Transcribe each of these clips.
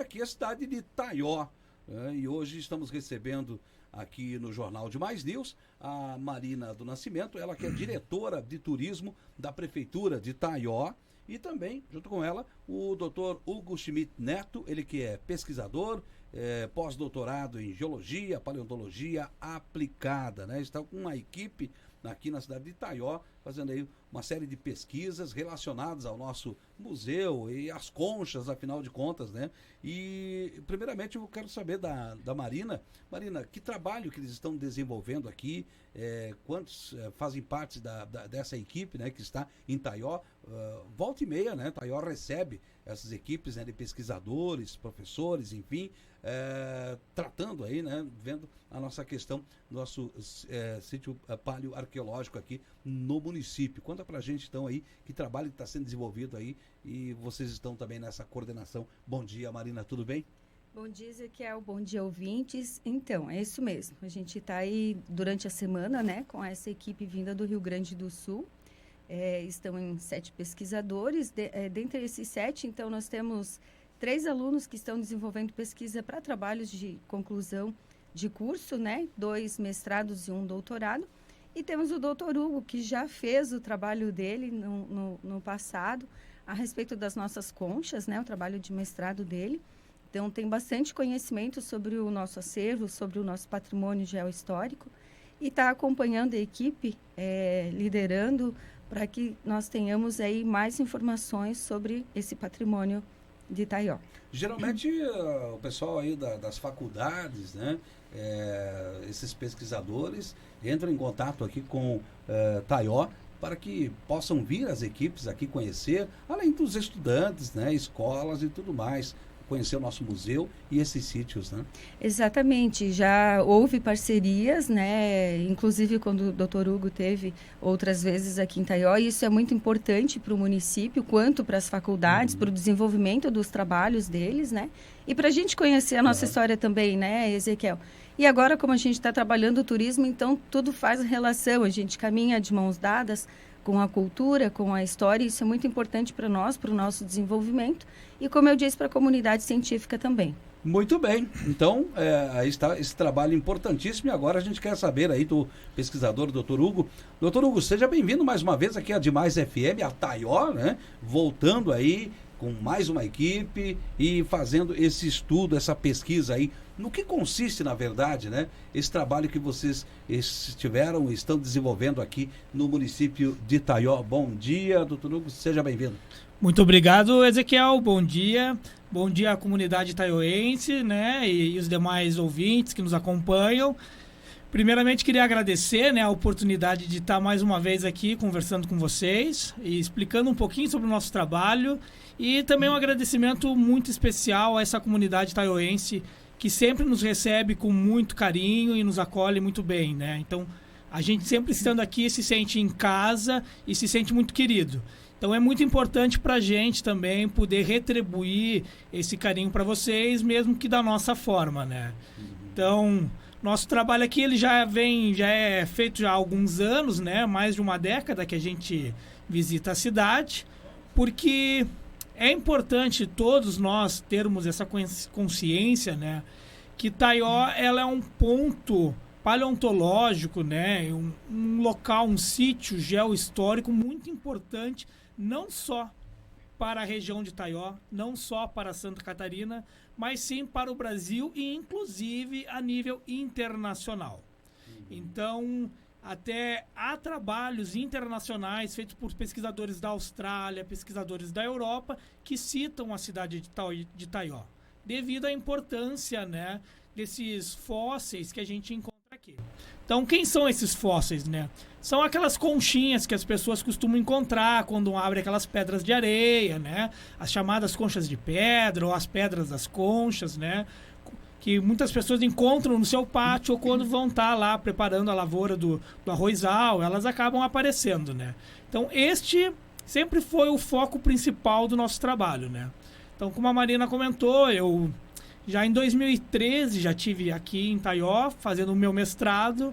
aqui a cidade de Taió. E hoje estamos recebendo aqui no Jornal de Mais News a Marina do Nascimento, ela que é diretora de turismo da Prefeitura de Taió, e também, junto com ela, o Dr. Hugo Schmidt Neto, ele que é pesquisador, pós-doutorado em Geologia, Paleontologia Aplicada, né? Está com uma equipe aqui na cidade de Taió, fazendo aí uma série de pesquisas relacionadas ao nosso museu e às conchas, afinal de contas, né? E, primeiramente, eu quero saber da Marina. Marina, que trabalho que eles estão desenvolvendo aqui? Quantos fazem parte dessa equipe, né, que está em Taió? Volta e meia, né? Taió recebe essas equipes, né, de pesquisadores, professores, enfim, tratando aí, né, vendo a nossa questão, nosso sítio paleoarqueológico aqui no município. Conta pra gente, então, aí, que trabalho está sendo desenvolvido aí, e vocês estão também nessa coordenação. Bom dia, Marina, tudo bem? Bom dia, Ezequiel. Bom dia, ouvintes. Então, é isso mesmo. A gente está aí durante a semana, né, com essa equipe vinda do Rio Grande do Sul. Estão em 7 pesquisadores. Dentre esses 7, então, nós temos 3 alunos que estão desenvolvendo pesquisa para trabalhos de conclusão de curso, né? 2 mestrados e 1 doutorado. E temos o doutor Hugo, que já fez o trabalho dele no passado a respeito das nossas conchas, né? O trabalho de mestrado dele. Então, tem bastante conhecimento sobre o nosso acervo, sobre o nosso patrimônio geohistórico, e está acompanhando a equipe, liderando, para que nós tenhamos aí mais informações sobre esse patrimônio de Taió. Geralmente, o pessoal aí das faculdades, né, esses pesquisadores entram em contato aqui com Taió, para que possam vir as equipes aqui conhecer, além dos estudantes, né, escolas e tudo mais, conhecer o nosso museu e esses sítios, né? Exatamente, já houve parcerias, né? Inclusive quando o Dr. Hugo teve outras vezes aqui em Taió, e isso é muito importante para o município, quanto para as faculdades, para o desenvolvimento dos trabalhos deles, né? E para a gente conhecer a nossa história também, né, Ezequiel? E agora, como a gente está trabalhando o turismo, então tudo faz relação, a gente caminha de mãos dadas com a cultura, com a história, isso é muito importante para nós, para o nosso desenvolvimento, e como eu disse, para a comunidade científica também. Muito bem, então aí está esse trabalho importantíssimo, e agora a gente quer saber aí do pesquisador Dr. Hugo. Dr. Hugo, seja bem-vindo mais uma vez aqui a Demais FM, a Taió, né? Voltando aí com mais uma equipe e fazendo esse estudo, essa pesquisa aí. No que consiste, na verdade, né, esse trabalho que vocês estão desenvolvendo aqui no município de Taió? Bom dia, doutor Hugo, seja bem-vindo. Muito obrigado, Ezequiel, bom dia. Bom dia à comunidade taioense, né, e os demais ouvintes que nos acompanham. Primeiramente, queria agradecer, né, a oportunidade de estar mais uma vez aqui conversando com vocês e explicando um pouquinho sobre o nosso trabalho, e também um agradecimento muito especial a essa comunidade taioense que sempre nos recebe com muito carinho e nos acolhe muito bem, né? Então, a gente sempre estando aqui se sente em casa e se sente muito querido. Então, é muito importante para a gente também poder retribuir esse carinho para vocês, mesmo que da nossa forma, né? Então, nosso trabalho aqui ele já é feito já há alguns anos, né? Mais de uma década que a gente visita a cidade, porque é importante todos nós termos essa consciência, né, que Taió ela é um ponto paleontológico, né, um local, um sítio geohistórico muito importante, não só para a região de Taió, não só para Santa Catarina, mas sim para o Brasil e inclusive a nível internacional. Então, até há trabalhos internacionais feitos por pesquisadores da Austrália, pesquisadores da Europa, que citam a cidade de Taió, devido à importância, né, desses fósseis que a gente encontra aqui. Então, quem são esses fósseis, né? São aquelas conchinhas que as pessoas costumam encontrar quando abrem aquelas pedras de areia, né? As chamadas conchas de pedra ou as pedras das conchas, né? Que muitas pessoas encontram no seu pátio ou quando vão estar lá preparando a lavoura do arrozal, elas acabam aparecendo, né? Então, este sempre foi o foco principal do nosso trabalho, né? Então, como a Marina comentou, eu já em 2013 já estive aqui em Taió fazendo o meu mestrado.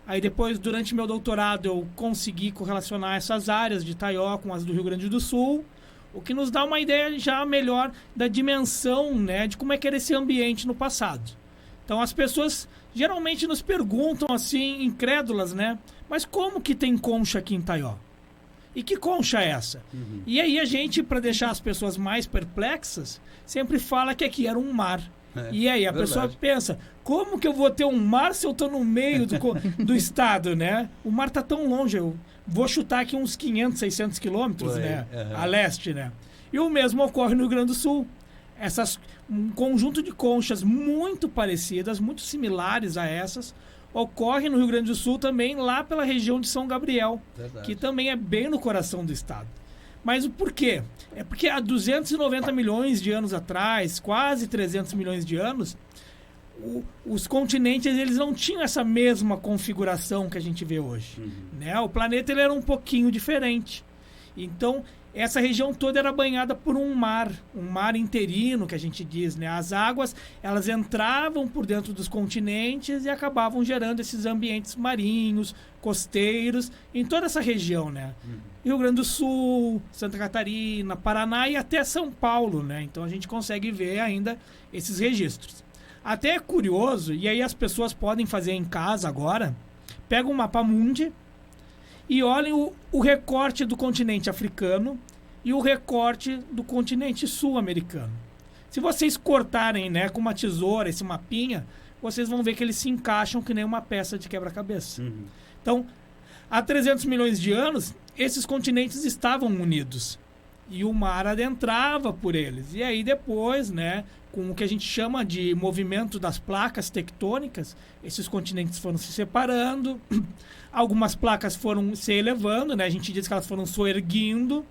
Aí depois, durante meu doutorado, eu consegui correlacionar essas áreas de Taió com as do Rio Grande do Sul. o que nos dá uma ideia já melhor da dimensão, né, de como é que era esse ambiente no passado. Então as pessoas geralmente nos perguntam assim, incrédulas, né, mas como que tem concha aqui em Taió? E que concha é essa? E aí a gente, para deixar as pessoas mais perplexas, sempre fala que aqui era um mar. E aí a pessoa pensa, como que eu vou ter um mar se eu estou no meio do estado, né? O mar está tão longe, eu vou chutar aqui uns 500, 600 quilômetros, né? A leste, né? E o mesmo ocorre no Rio Grande do Sul. Um conjunto de conchas muito parecidas, muito similares a essas, ocorre no Rio Grande do Sul também, lá pela região de São Gabriel, que também é bem no coração do estado. Mas o porquê? É porque há 290 milhões de anos atrás, quase 300 milhões de anos, os continentes eles não tinham essa mesma configuração que a gente vê hoje. Né? O planeta ele era um pouquinho diferente. Então, essa região toda era banhada por um mar interino, que a gente diz, né? As águas, elas entravam por dentro dos continentes e acabavam gerando esses ambientes marinhos, costeiros, em toda essa região, né? Rio Grande do Sul, Santa Catarina, Paraná e até São Paulo, né? Então a gente consegue ver ainda esses registros. Até é curioso, e aí as pessoas podem fazer em casa agora, pega um mapa mundi e olhem o recorte do continente africano e o recorte do continente sul-americano. Se vocês cortarem, né, com uma tesoura esse mapinha, vocês vão ver que eles se encaixam que nem uma peça de quebra-cabeça. Então, há 300 milhões de anos, esses continentes estavam unidos e o mar adentrava por eles. E aí depois, né, com o que a gente chama de movimento das placas tectônicas, esses continentes foram se separando, algumas placas foram se elevando, né, a gente diz que elas foram soerguindo,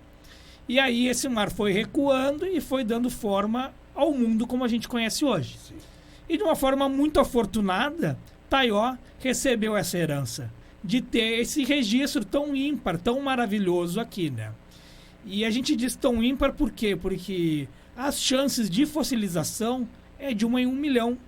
e aí esse mar foi recuando e foi dando forma ao mundo como a gente conhece hoje. Sim. E de uma forma muito afortunada, Taió recebeu essa herança de ter esse registro tão ímpar, tão maravilhoso aqui, né? E a gente diz tão ímpar por quê? Porque as chances de fossilização é de 1 em 1 milhão.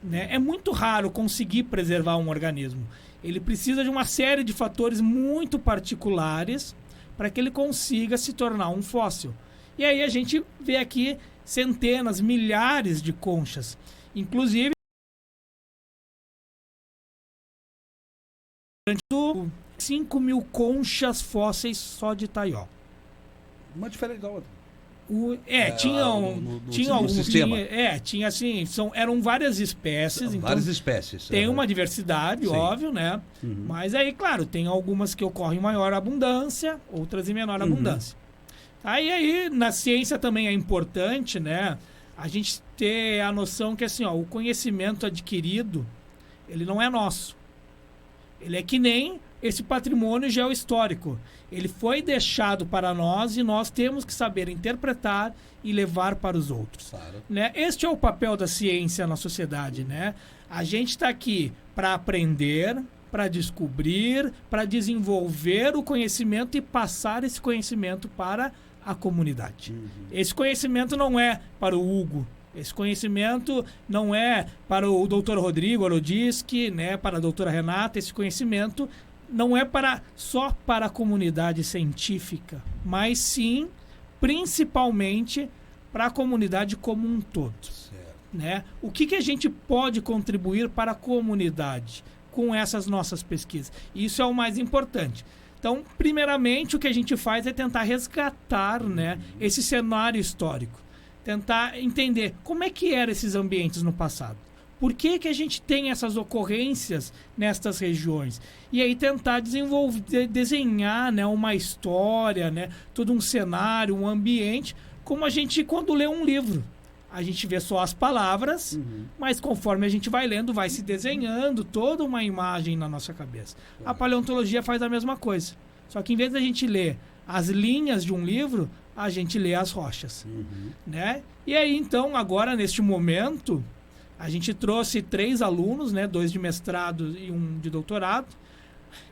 Né? É muito raro conseguir preservar um organismo. Ele precisa de uma série de fatores muito particulares para que ele consiga se tornar um fóssil. E aí a gente vê aqui centenas, milhares de conchas. Inclusive, 5 mil conchas fósseis só de Taió. Uma diferente da outra. Tinha alguns. Tinha assim, eram várias espécies. Então, várias espécies. Tem uma diversidade, óbvio, né? Mas aí, claro, tem algumas que ocorrem em maior abundância, outras em menor abundância. Aí, na ciência também é importante, né? A gente ter a noção que, assim, o conhecimento adquirido, ele não é nosso. Ele é que nem esse patrimônio geohistórico. Ele foi deixado para nós e nós temos que saber interpretar e levar para os outros. Claro. Né? Este é o papel da ciência na sociedade. Né? A gente está aqui para aprender, para descobrir, para desenvolver o conhecimento e passar esse conhecimento para a comunidade. Esse conhecimento não é para o Hugo. Esse conhecimento não é para o doutor Rodrigo Arodisky, né, para a doutora Renata. Esse conhecimento não é só para a comunidade científica, mas sim, principalmente, para a comunidade como um todo. Né? O que a gente pode contribuir para a comunidade com essas nossas pesquisas? Isso é o mais importante. Então, primeiramente, o que a gente faz é tentar resgatar, né, esse cenário histórico. Tentar entender como é que eram esses ambientes no passado. Por que a gente tem essas ocorrências nestas regiões? E aí tentar desenhar, né, uma história, né, todo um cenário, um ambiente, como a gente quando lê um livro. A gente vê só as palavras, mas conforme a gente vai lendo, vai se desenhando toda uma imagem na nossa cabeça. A paleontologia faz a mesma coisa. Só que em vez da gente ler as linhas de um livro, a gente lê as rochas. Né? E aí, então, agora, neste momento, a gente trouxe 3 alunos, né, 2 de mestrado e 1 de doutorado,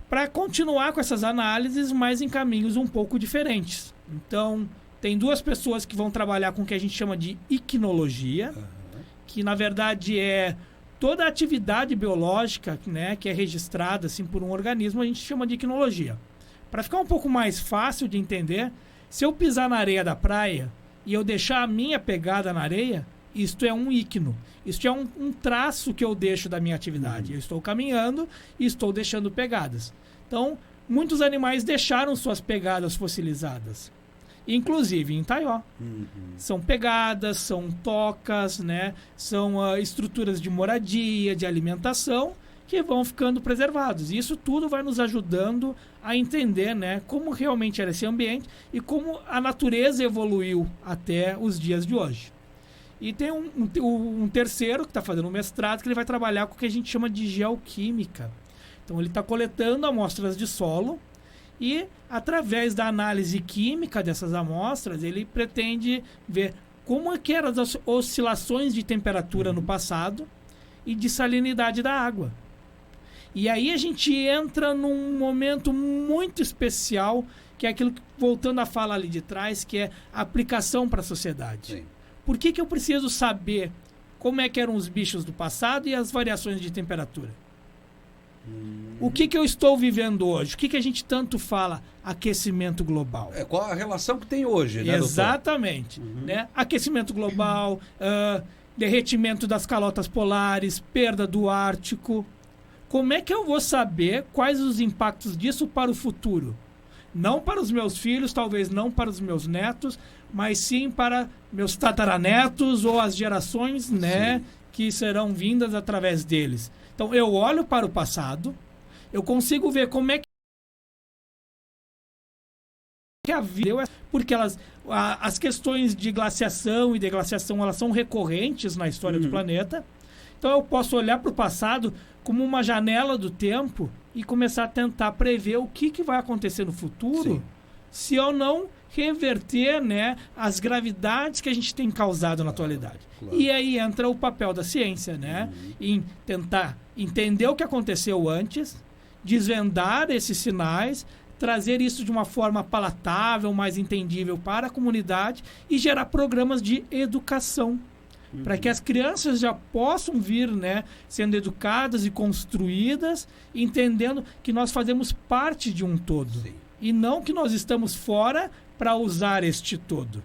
para continuar com essas análises, mas em caminhos um pouco diferentes. Então, tem 2 pessoas que vão trabalhar com o que a gente chama de ichnologia, que, na verdade, é toda a atividade biológica, né, que é registrada assim, por um organismo, a gente chama de ichnologia. Para ficar um pouco mais fácil de entender, Se eu pisar na areia da praia e eu deixar a minha pegada na areia, isto é um ícno. Isto é um traço que eu deixo da minha atividade. Eu estou caminhando e estou deixando pegadas. Então, muitos animais deixaram suas pegadas fossilizadas. Inclusive em Taió. São pegadas, são tocas, né? São estruturas de moradia, de alimentação, que vão ficando preservados. E isso tudo vai nos ajudando a entender, né, como realmente era esse ambiente e como a natureza evoluiu até os dias de hoje. E tem um terceiro que está fazendo um mestrado, que ele vai trabalhar com o que a gente chama de geoquímica. Então ele está coletando amostras de solo e, através da análise química dessas amostras, ele pretende ver como é que eram as oscilações de temperatura no passado e de salinidade da água. E aí a gente entra num momento muito especial, que é aquilo que, voltando à fala ali de trás, que é a aplicação para a sociedade. Sim. Por que eu preciso saber como é que eram os bichos do passado e as variações de temperatura? O que eu estou vivendo hoje? O que a gente tanto fala? Aquecimento global. Qual a relação que tem hoje, né, Exatamente. Né? Aquecimento global, derretimento das calotas polares, perda do Ártico. Como é que eu vou saber quais os impactos disso para o futuro? Não para os meus filhos, talvez não para os meus netos, mas sim para meus tataranetos ou as gerações, né, que serão vindas através deles. Então, eu olho para o passado, eu consigo ver como é que a vida... Porque as questões de glaciação e deglaciação, elas são recorrentes na história do planeta. Então, eu posso olhar para o passado como uma janela do tempo e começar a tentar prever o que vai acontecer no futuro se eu não reverter, né, as gravidades que a gente tem causado na atualidade. Claro. E aí entra o papel da ciência, né, em tentar entender o que aconteceu antes, desvendar esses sinais, trazer isso de uma forma palatável, mais entendível para a comunidade e gerar programas de educação. Para que as crianças já possam vir, né, sendo educadas e construídas, entendendo que nós fazemos parte de um todo. E não que nós estamos fora para usar este todo.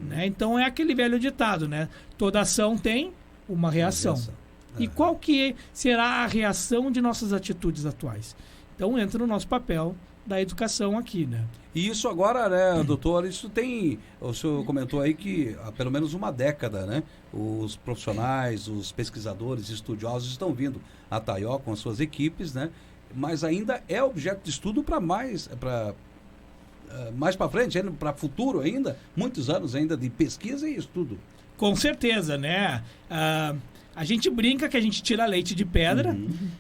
Né? Então é aquele velho ditado, né? Toda ação tem uma reação. E qual que será a reação de nossas atitudes atuais? Então entra no nosso papel da educação aqui, né? E isso agora, né, doutor, isso tem... O senhor comentou aí que há pelo menos uma década, né? Os profissionais, os pesquisadores, estudiosos estão vindo a Taió com as suas equipes, né? Mas ainda é objeto de estudo para mais para frente, para futuro ainda, muitos anos ainda de pesquisa e estudo. Com certeza, né? A gente brinca que a gente tira leite de pedra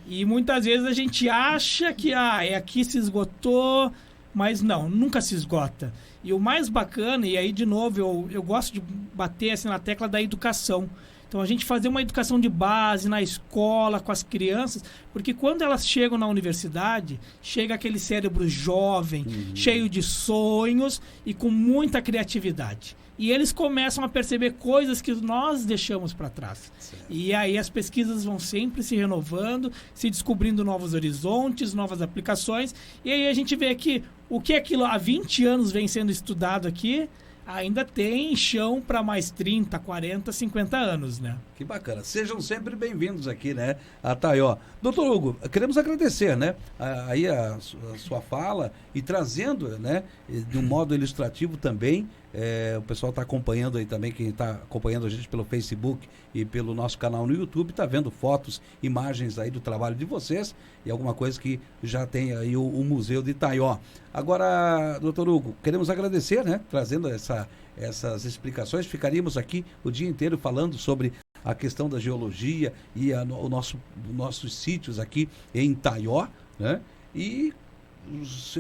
e muitas vezes a gente acha que aqui se esgotou, mas não, nunca se esgota. E o mais bacana, e aí de novo eu gosto de bater assim na tecla da educação. Então a gente fazer uma educação de base na escola, com as crianças, porque quando elas chegam na universidade, chega aquele cérebro jovem, cheio de sonhos e com muita criatividade. E eles começam a perceber coisas que nós deixamos para trás. Certo. E aí as pesquisas vão sempre se renovando, se descobrindo novos horizontes, novas aplicações. E aí a gente vê que o que aquilo há 20 anos vem sendo estudado aqui, ainda tem chão para mais 30, 40, 50 anos, né? Que bacana. Sejam sempre bem-vindos aqui, né, a Taió. Doutor Hugo, queremos agradecer, né, aí a sua fala e trazendo, né, de um modo ilustrativo também, o pessoal está acompanhando aí também, quem está acompanhando a gente pelo Facebook e pelo nosso canal no YouTube, está vendo fotos, imagens aí do trabalho de vocês e alguma coisa que já tem aí o Museu de Taió. Agora, doutor Hugo, queremos agradecer, né, trazendo essas explicações. Ficaríamos aqui o dia inteiro falando sobre a questão da geologia e nossos sítios aqui em Taió, né? E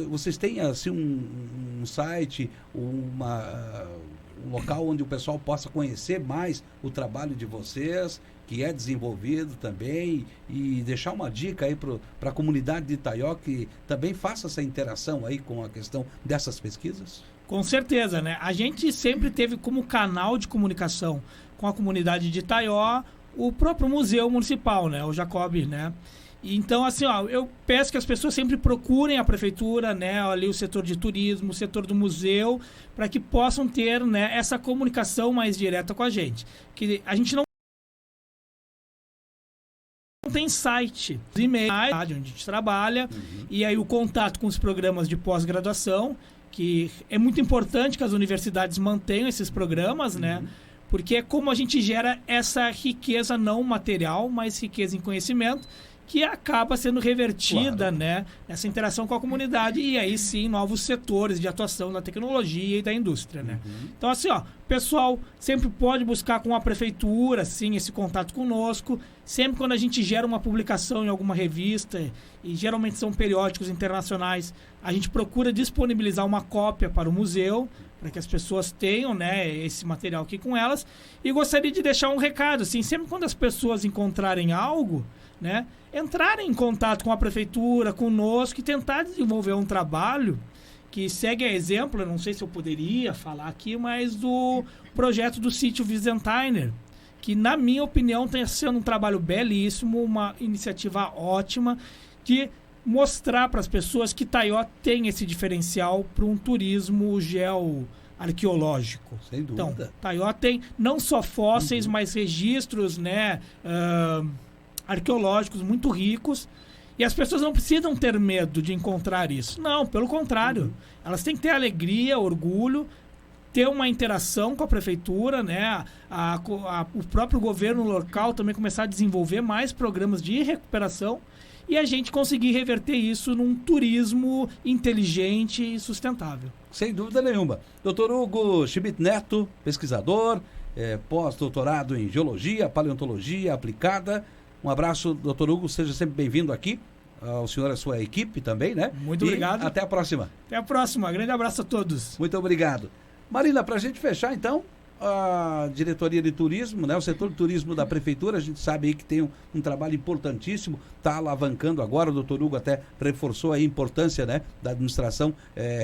vocês têm assim um site, um local onde o pessoal possa conhecer mais o trabalho de vocês, que é desenvolvido também, e deixar uma dica aí para a comunidade de Taió que também faça essa interação aí com a questão dessas pesquisas? Com certeza, né? A gente sempre teve como canal de comunicação com a comunidade de Taió o próprio Museu Municipal, né? O Jacob, né? Então, assim, ó, eu peço que as pessoas sempre procurem a prefeitura, né, ali o setor de turismo, o setor do museu, para que possam ter, né, essa comunicação mais direta com a gente. Que a gente não tem site, e-mail, onde a gente trabalha, e aí o contato com os programas de pós-graduação, que é muito importante que as universidades mantenham esses programas, né? Porque é como a gente gera essa riqueza não material, mas riqueza em conhecimento, que acaba sendo revertida, né, nessa interação com a comunidade e aí sim novos setores de atuação da tecnologia e da indústria, né? Então assim, ó, o pessoal sempre pode buscar com a prefeitura, sim, esse contato conosco. Sempre quando a gente gera uma publicação em alguma revista, e geralmente são periódicos internacionais, a gente procura disponibilizar uma cópia para o museu, para que as pessoas tenham, né, esse material aqui com elas. E gostaria de deixar um recado, assim, sempre quando as pessoas encontrarem algo, né, entrarem em contato com a prefeitura, conosco e tentar desenvolver um trabalho que segue a exemplo, eu não sei se eu poderia falar aqui, mas do projeto do sítio Wiesenthiner, que na minha opinião tem sendo um trabalho belíssimo, uma iniciativa ótima de mostrar para as pessoas que Taió tem esse diferencial para um turismo geoarqueológico. Sem dúvida. Então, Taió tem não só fósseis, mas registros, né, arqueológicos muito ricos, e as pessoas não precisam ter medo de encontrar isso. Não, pelo contrário. Elas têm que ter alegria, orgulho, ter uma interação com a prefeitura, né? O próprio governo local também começar a desenvolver mais programas de recuperação e a gente conseguir reverter isso num turismo inteligente e sustentável. Sem dúvida nenhuma. Dr. Hugo Schmidt Neto, pesquisador, pós-doutorado em Geologia, Paleontologia Aplicada. Um abraço, Dr. Hugo, seja sempre bem-vindo aqui. Ao senhor e a sua equipe também, né? Muito obrigado. Até a próxima. Até a próxima. Grande abraço a todos. Muito obrigado. Marina, para a gente fechar, então, a diretoria de turismo, né? O setor de turismo da prefeitura, a gente sabe aí que tem um trabalho importantíssimo, está alavancando agora, o doutor Hugo até reforçou aí a importância, né, da administração,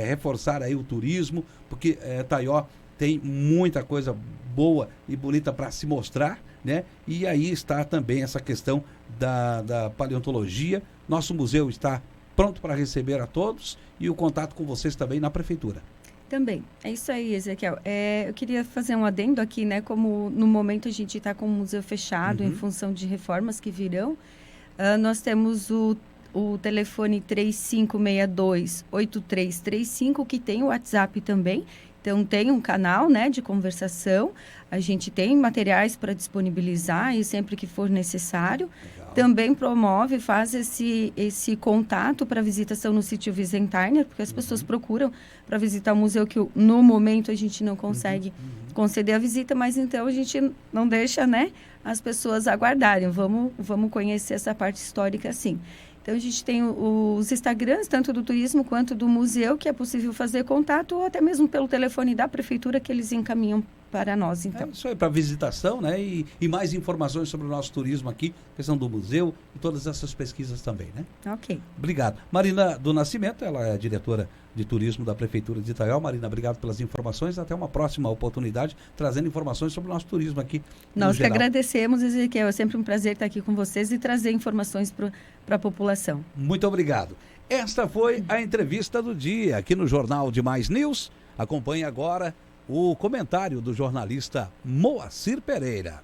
reforçar aí o turismo, porque Taió tem muita coisa boa e bonita para se mostrar, né? E aí está também essa questão da paleontologia. Nosso museu está pronto para receber a todos e o contato com vocês também na prefeitura. Também. É isso aí, Ezequiel. Eu queria fazer um adendo aqui, né? Como no momento a gente está com o museu fechado em função de reformas que virão, nós temos o telefone 3562-8335, que tem o WhatsApp também. Então, tem um canal, né, de conversação. A gente tem materiais para disponibilizar e sempre que for necessário. Legal. Também promove, faz esse contato para visitação no sítio Wiesenthiner, porque as pessoas procuram para visitar o museu, que no momento a gente não consegue conceder a visita, mas então a gente não deixa, né, as pessoas aguardarem. Vamos conhecer essa parte histórica, sim. Então, a gente tem os Instagrams, tanto do turismo quanto do museu, que é possível fazer contato, ou até mesmo pelo telefone da prefeitura, que eles encaminham para nós, então. Isso aí, para visitação, né? E mais informações sobre o nosso turismo aqui, questão do museu e todas essas pesquisas também, né? Ok. Obrigado. Marina do Nascimento, ela é diretora de turismo da Prefeitura de Itaió. Marina, obrigado pelas informações. Até uma próxima oportunidade, trazendo informações sobre o nosso turismo aqui. Nós que agradecemos, Ezequiel. É sempre um prazer estar aqui com vocês e trazer informações para a população. Muito obrigado. Esta foi a entrevista do dia aqui no Jornal de Mais News. Acompanhe agora o comentário do jornalista Moacir Pereira.